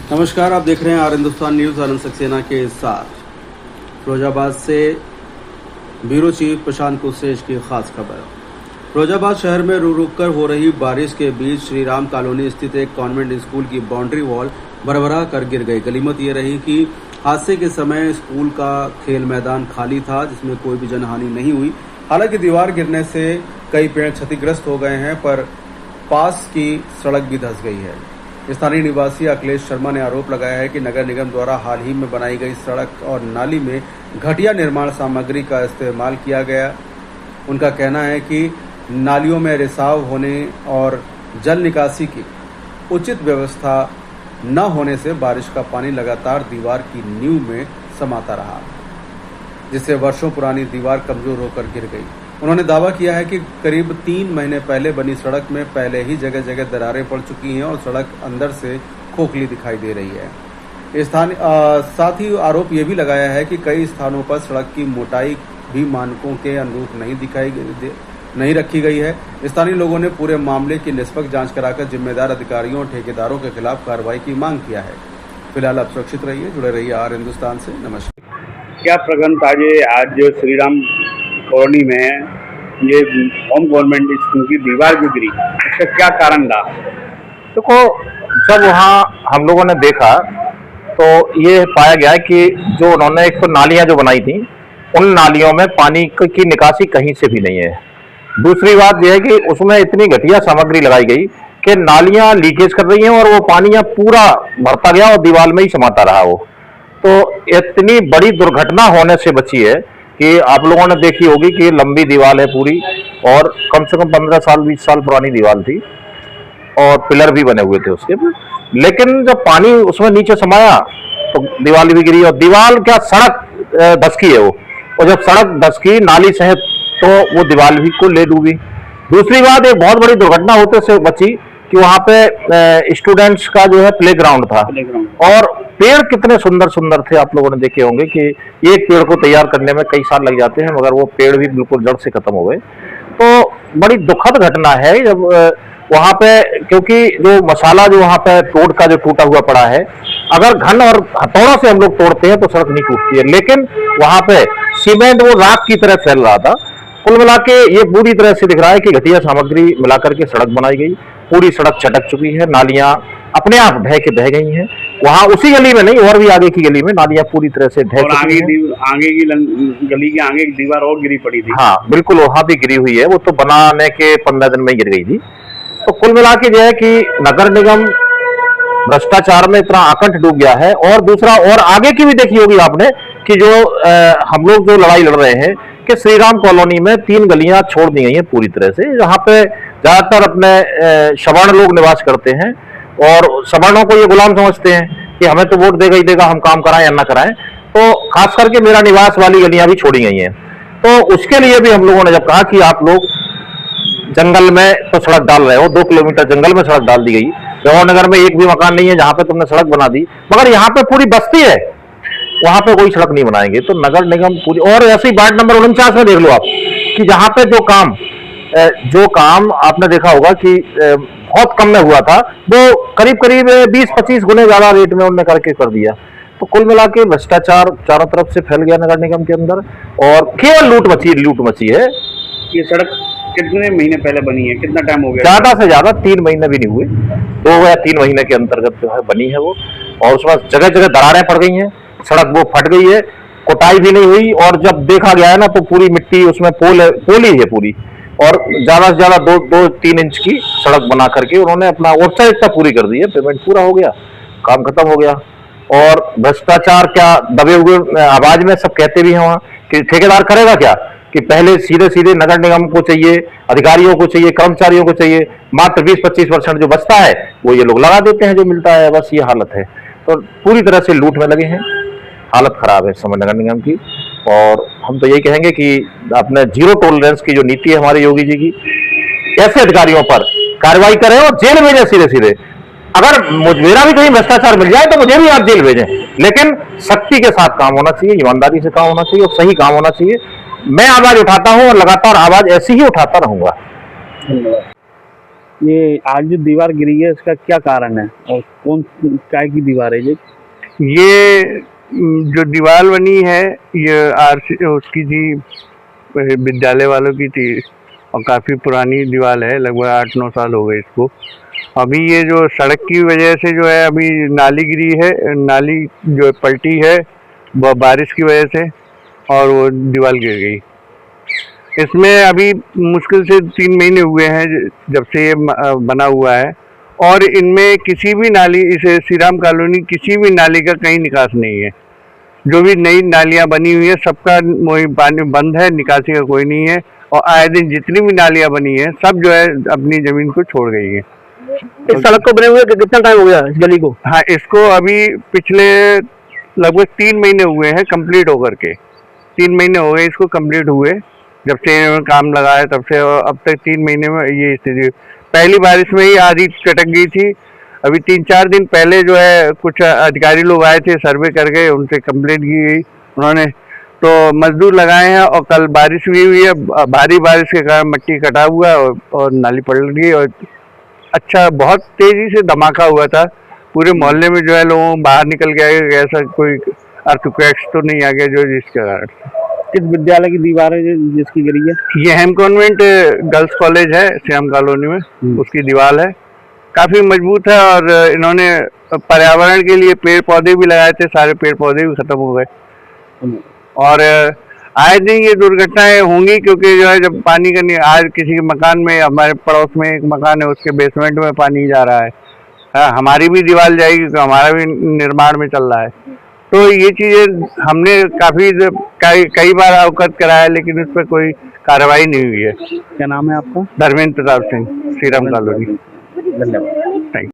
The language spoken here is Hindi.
नमस्कार, आप देख रहे हैं आर हिंदुस्तान न्यूज। आनंद सक्सेना के साथ फिरोजाबाद से ब्यूरो चीफ प्रशांत कुशेश की खास खबर। फिरोजाबाद शहर में रुक रुक कर हो रही बारिश के बीच श्री राम कॉलोनी स्थित एक कॉन्वेंट स्कूल की बाउंड्री वॉल भरभरा कर गिर गई। गनीमत ये रही कि हादसे के समय स्कूल का खेल मैदान खाली था, जिसमें कोई भी जनहानि नहीं हुई। हालांकि दीवार गिरने से कई पेड़ क्षतिग्रस्त हो गए हैं, पर पास की सड़क भी धंस गई है। स्थानीय निवासी अखिलेश शर्मा ने आरोप लगाया है कि नगर निगम द्वारा हाल ही में बनाई गई सड़क और नाली में घटिया निर्माण सामग्री का इस्तेमाल किया गया। उनका कहना है कि नालियों में रिसाव होने और जल निकासी की उचित व्यवस्था न होने से बारिश का पानी लगातार दीवार की नींव में समाता रहा, जिससे वर्षों पुरानी दीवार कमजोर होकर गिर गई। उन्होंने दावा किया है कि करीब 3 महीने पहले बनी सड़क में पहले ही जगह जगह दरारें पड़ चुकी हैं और सड़क अंदर से खोखली दिखाई दे रही है। साथ ही आरोप ये भी लगाया है कि कई स्थानों पर सड़क की मोटाई भी मानकों के अनुरूप नहीं रखी गई है। स्थानीय लोगों ने पूरे मामले की निष्पक्ष जांच कराकर जिम्मेदार अधिकारियों और ठेकेदारों के खिलाफ कार्रवाई की मांग किया है। फिलहाल आप सुरक्षित रहिए, जुड़े रहिए आर हिंदुस्तान से। नमस्कार। क्या प्रगंत आज जो श्री राम कॉलोनी में ये होम गवर्नमेंट स्कूल की दीवार जो गिरी, इसका क्या कारण रहा? देखो, जब वहाँ हम लोगों ने देखा तो ये पाया गया कि जो उन्होंने एक तो नालियाँ जो बनाई थी, उन नालियों में पानी की निकासी कहीं से भी नहीं है। दूसरी बात यह है कि उसमें इतनी घटिया सामग्री लगाई गई कि नालियाँ लीकेज कर रही हैं और वो पानी पूरा भरता गया और दीवार में ही समाता रहा। वो तो इतनी बड़ी दुर्घटना होने से बची है कि आप लोगों ने देखी होगी कि लंबी दीवार है पूरी, और कम से कम 15 साल 20 साल पुरानी दीवार थी और पिलर भी बने हुए थे उसके। लेकिन जब पानी उसमें नीचे समाया तो दीवार भी गिरी, और दीवार क्या सड़क धसकी है वो, और जब सड़क धसकी नाली सहित तो वो दीवार भी को ले डूबी। दूसरी बात, एक बहुत बड़ी दुर्घटना होते से बची कि वहाँ पे स्टूडेंट्स का जो है प्ले ग्राउंड था, और पेड़ कितने सुंदर सुंदर थे। आप लोगों ने देखे होंगे कि एक पेड़ को तैयार करने में कई साल लग जाते हैं, मगर वो पेड़ भी बिल्कुल जड़ से खत्म हो गए। तो बड़ी दुखद घटना है जब वहाँ पे, क्योंकि जो मसाला जो वहाँ पे रोड का जो टूटा हुआ पड़ा है, अगर घन और हथौड़ों से हम लोग तोड़ते हैं तो सड़क नहीं टूटती है, लेकिन वहाँ पे सीमेंट वो राख की तरह फैल रहा था। कुल मिला के ये पूरी तरह से दिख रहा है कि घटिया सामग्री मिलाकर के सड़क बनाई गई। पूरी सड़क चटक चुकी है, नालियां अपने आप बह गई हैं। वहां उसी गली में नहीं, और भी आगे की गली में नालियां पूरी तरह से ढह चुकी हैं। आगे की गली के आगे एक दीवार और गिरी पड़ी थी। हाँ बिल्कुल, वहां भी गिरी हुई है, वो तो बनाने के 15 दिन में गिर गई थी। तो कुल मिला के जो है कि नगर निगम भ्रष्टाचार में इतना आकंठ डूब गया है। और दूसरा, और आगे की भी देखी होगी आपने कि जो हम लोग जो लड़ाई लड़ रहे हैं कि श्री राम कॉलोनी में 3 गलियां छोड़ दी गई हैं पूरी तरह से, जहां पे ज्यादातर अपने सवर्ण लोग निवास करते हैं, और सवर्णों को ये गुलाम समझते हैं कि हमें तो वोट देगा ही देगा, हम काम कराएं या ना कराएं। तो खास करके मेरा निवास वाली गलियां भी छोड़ी गई हैं। तो उसके लिए भी हम लोगों ने जब कहा कि आप लोग जंगल में तो सड़क डाल रहे हो, 2 किलोमीटर जंगल में सड़क डाल दी गई, जवाहर नगर में एक भी मकान नहीं है जहां पे तुमने सड़क बना दी, मगर यहाँ पे पूरी बस्ती है, वहां पे कोई सड़क नहीं बनाएंगे। तो नगर निगम पूरी, और ऐसे ही वार्ड नंबर 49 में देख लो आप कि जहां पे जो काम आपने देखा होगा कि बहुत कम में हुआ था, वो करीब 20-25 गुने ज्यादा रेट में उन्होंने करके कर दिया। तो कुल मिला के भ्रष्टाचार चारों तरफ से फैल गया नगर निगम के अंदर, और केवल लूट मची है। ये सड़क कितने महीने पहले बनी है, कितना टाइम हो गया? ज्यादा से ज्यादा 3 महीने भी नहीं हुए, 2 या 3 महीने के अंतर्गत जो है बनी है वो, और उसमें जगह जगह दरारें पड़ गई हैं, सड़क वो फट गई है, कुटाई भी नहीं हुई, और जब देखा गया है ना तो पूरी मिट्टी उसमें पोल ही है पूरी, और ज्यादा से ज्यादा 2-3 इंच की सड़क बना करके उन्होंने अपना औपचारिकता पूरी कर दी है, पेमेंट पूरा हो गया, काम खत्म हो गया। और भ्रष्टाचार क्या दबे हुए आवाज में सब कहते भी हैं वहां कि ठेकेदार करेगा क्या, कि पहले सीधे नगर निगम को चाहिए, अधिकारियों को चाहिए, कर्मचारियों को चाहिए, मात्र 20-25% जो बचता है वो ये लोग लगा देते हैं जो मिलता है, बस ये हालत है। तो पूरी तरह से लूट में लगे हैं, हालत खराब है इस समय नगर निगम की। और हम तो यही कहेंगे कि अपने 0 टॉलरेंस की जो नीति है हमारे योगी जी की, ऐसे अधिकारियों पर कार्रवाई करें और जेल भेजें सीधे। अगर मेरा भी कहीं भ्रष्टाचार मिल जाए तो मुझे भी आप जेल भेजें, लेकिन सख्ती के साथ काम होना चाहिए, ईमानदारी से काम होना चाहिए और सही काम होना चाहिए। मैं आवाज उठाता हूं और लगातार आवाज ऐसी ही उठाता रहूंगा। ये आज जो दीवार गिरी है इसका क्या कारण है और कौन काय की दीवार है ये जो दीवार बनी है ये उसकी थी, विद्यालय वालों की थी और काफ़ी पुरानी दीवार है, लगभग 8-9 साल हो गए इसको। अभी ये जो सड़क की वजह से जो है अभी नाली गिरी है, नाली जो पलटी है वो बारिश की वजह से और वो दीवार गिर गई। इसमें अभी मुश्किल से 3 महीने हुए हैं जब से ये बना हुआ है और इनमें किसी भी नाली, इस श्री राम कॉलोनी किसी भी नाली का कहीं निकास नहीं है। जो भी नई नालियां बनी हुई है सबका पानी बंद है, निकासी का कोई नहीं है और आए दिन जितनी भी नालियां बनी है सब जो है अपनी जमीन को छोड़ गई है। इस सड़क को बने हुए कितना टाइम हो गया इस गली को? हाँ, इसको अभी पिछले लगभग 3 महीने हुए हैं कंप्लीट होकर के। 3 महीने हो गए इसको कंप्लीट हुए, जब से काम लगा है तब से अब तक 3 महीने में ये स्थिति। पहली बारिश में ही आधी कटक गई थी। अभी 3-4 दिन पहले जो है कुछ अधिकारी लोग आए थे, सर्वे कर गए, उनसे कंप्लेंट की गई, उन्होंने तो मजदूर लगाए हैं और कल बारिश भी हुई है। भारी बारिश के कारण मिट्टी कटा हुआ है और नाली पलट गई और अच्छा बहुत तेजी से धमाका हुआ था। पूरे मोहल्ले में जो है लोगों बाहर निकल गया, ऐसा कोई अर्थक्वेक्स तो नहीं आ गया जो जिसके कारण। किस विद्यालय की दीवार है जिसकी गिरी है? ये हेम कॉन्वेंट गर्ल्स कॉलेज है श्याम कॉलोनी में, उसकी दीवार है, काफी मजबूत है और इन्होंने पर्यावरण के लिए पेड़ पौधे भी लगाए थे, सारे पेड़ पौधे भी खत्म हो गए और आए दिन ये दुर्घटनाएं होंगी क्योंकि जो है जब पानी का नहीं, आज किसी के मकान में, हमारे पड़ोस में एक मकान है उसके बेसमेंट में पानी जा रहा है, हमारी भी दीवार जाएगी तो हमारा भी निर्माण में चल रहा है। तो ये चीजें हमने कई बार अवगत कराया लेकिन उस पर कोई कार्रवाई नहीं हुई है। क्या नाम है आपका? धर्मेंद्र प्रताप सिंह, श्री राम कॉलोनी। धन्यवाद।